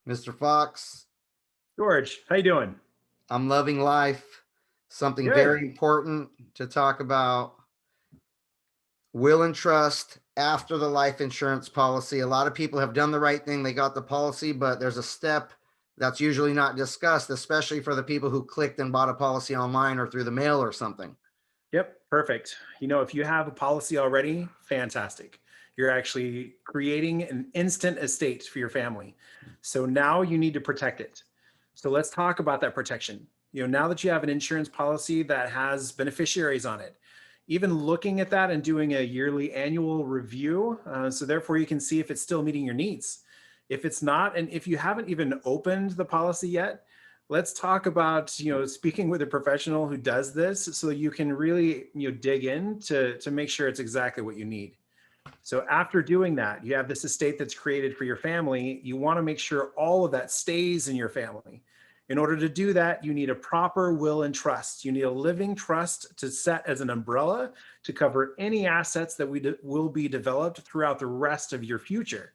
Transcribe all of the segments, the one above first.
Mr. Foxx, George, how you doing? I'm loving life. Something very Good. important to talk about. Will and trust after the life insurance policy. A lot of people have done the right thing. They got the policy, but there's a step that's usually not discussed, especially for the people who clicked and bought a policy online or through the mail or something. Yep, perfect. If you have a policy already, fantastic. You're actually creating an instant estate for your family. So now you need to protect it. So let's talk about that protection. Now that you have an insurance policy that has beneficiaries on it, even looking at that and doing a yearly annual review, so therefore you can see if it's still meeting your needs. If it's not, and if you haven't even opened the policy yet, let's talk about speaking with a professional who does this so you can really dig in to make sure it's exactly what you need. So after doing that, you have this estate that's created for your family. You want to make sure all of that stays in your family. In order to do that, you need a proper will and trust. You need a living trust to set as an umbrella to cover any assets that will be developed throughout the rest of your future.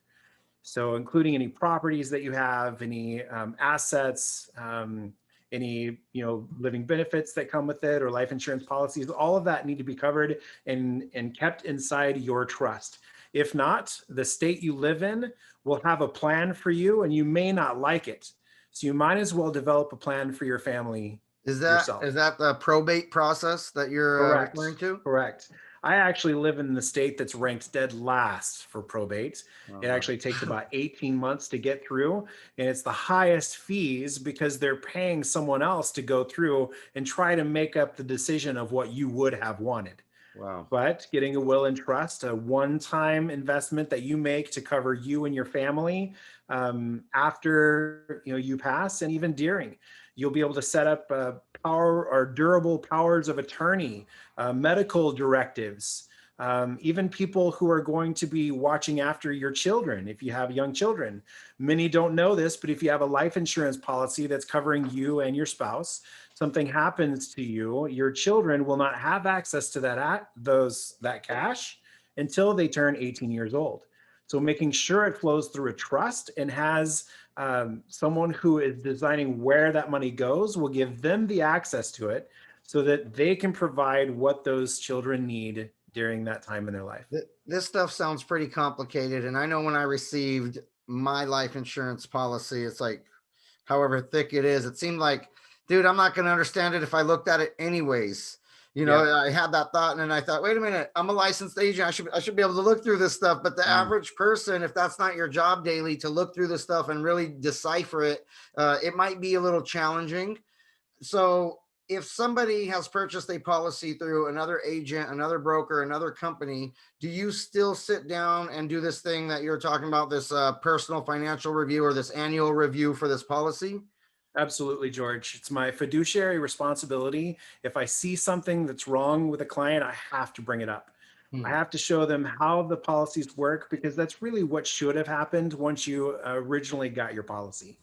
So including any properties that you have, any assets, any living benefits that come with it, or life insurance policies, all of that need to be covered and kept inside your trust. If not, the state you live in will have a plan for you, and you may not like it. So you might as well develop a plan for your family Is that yourself. is that the probate process that you're Correct. referring to? Correct. I actually live in the state that's ranked dead last for probate. Oh, It wow. actually takes about 18 months to get through, and it's the highest fees because they're paying someone else to go through and try to make up the decision of what you would have wanted. Wow. But getting a will and trust, a one-time investment that you make to cover you and your family after you pass, and even during, you'll be able to set up power or durable powers of attorney, medical directives, even people who are going to be watching after your children if you have young children. Many don't know this, but if you have a life insurance policy that's covering you and your spouse, something happens to you, your children will not have access to that cash until they turn 18 years old. So making sure it flows through a trust and has someone who is designing where that money goes will give them the access to it so that they can provide what those children need during that time in their life. This stuff sounds pretty complicated. And I know when I received my life insurance policy, it's like, however thick it is, it seemed like, dude, I'm not going to understand it if I looked at it anyways. Yep. I had that thought, and then I thought, wait a minute, I'm a licensed agent. I should be able to look through this stuff. But the Mm. average person, if that's not your job daily to look through this stuff and really decipher it, it might be a little challenging. So if somebody has purchased a policy through another agent, another broker, another company, do you still sit down and do this thing that you're talking about, this personal financial review or this annual review for this policy? Absolutely, George. It's my fiduciary responsibility. If I see something that's wrong with a client, I have to bring it up. I Hmm. have to show them how the policies work because that's really what should have happened once you originally got your policy.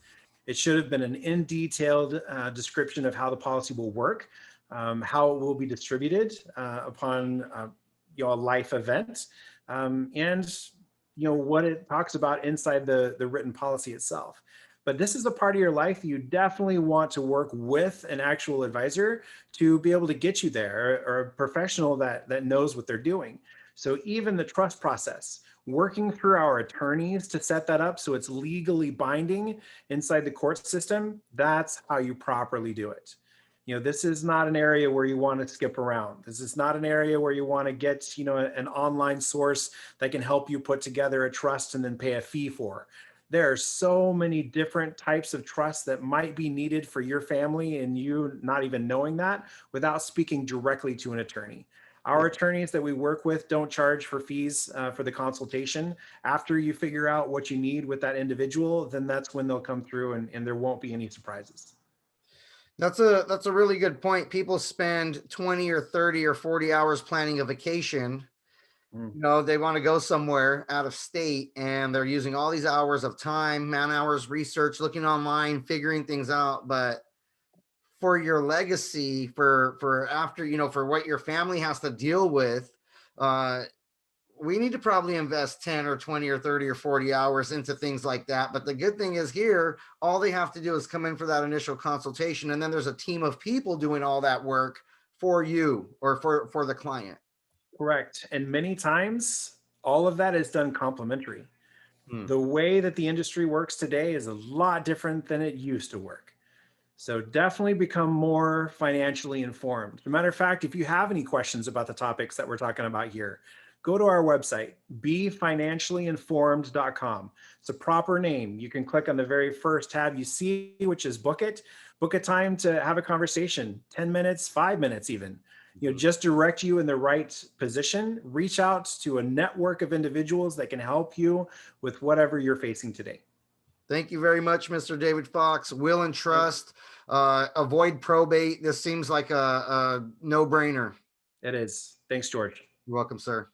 It should have been an in detailed description of how the policy will work, how it will be distributed upon a life event, and what it talks about inside the written policy itself. But this is a part of your life you definitely want to work with an actual advisor to be able to get you there, or a professional that knows what they're doing. So even the trust process, working through our attorneys to set that up so it's legally binding inside the court system, that's how you properly do it. This is not an area where you want to skip around. This is not an area where you want to get an online source that can help you put together a trust and then pay a fee for. There are so many different types of trust that might be needed for your family, and you not even knowing that without speaking directly to an attorney. Our attorneys that we work with don't charge for fees for the consultation. After you figure out what you need with that individual, then that's when they'll come through, and there won't be any surprises. That's a really good point. People spend 20 or 30 or 40 hours planning a vacation. Mm. They want to go somewhere out of state, and they're using all these hours of time, man hours, research, looking online, figuring things out. But for your legacy, for after, for what your family has to deal with, uh we need to probably invest 10 or 20 or 30 or 40 hours into things like that. But the good thing is here, all they have to do is come in for that initial consultation. And then there's a team of people doing all that work for you or for the client. Correct. And many times, all of that is done complimentary. Hmm. The way that the industry works today is a lot different than it used to work. So definitely become more financially informed. As a matter of fact, if you have any questions about the topics that we're talking about here, go to our website, befinanciallyinformed.com. It's a proper name. You can click on the very first tab you see, which is book it. Book a time to have a conversation, 10 minutes, 5 minutes even. Just direct you in the right position. Reach out to a network of individuals that can help you with whatever you're facing today. Thank you very much, Mr. David Foxx. Will and trust, avoid probate. This seems like a no-brainer. It is. Thanks, George. You're welcome, sir.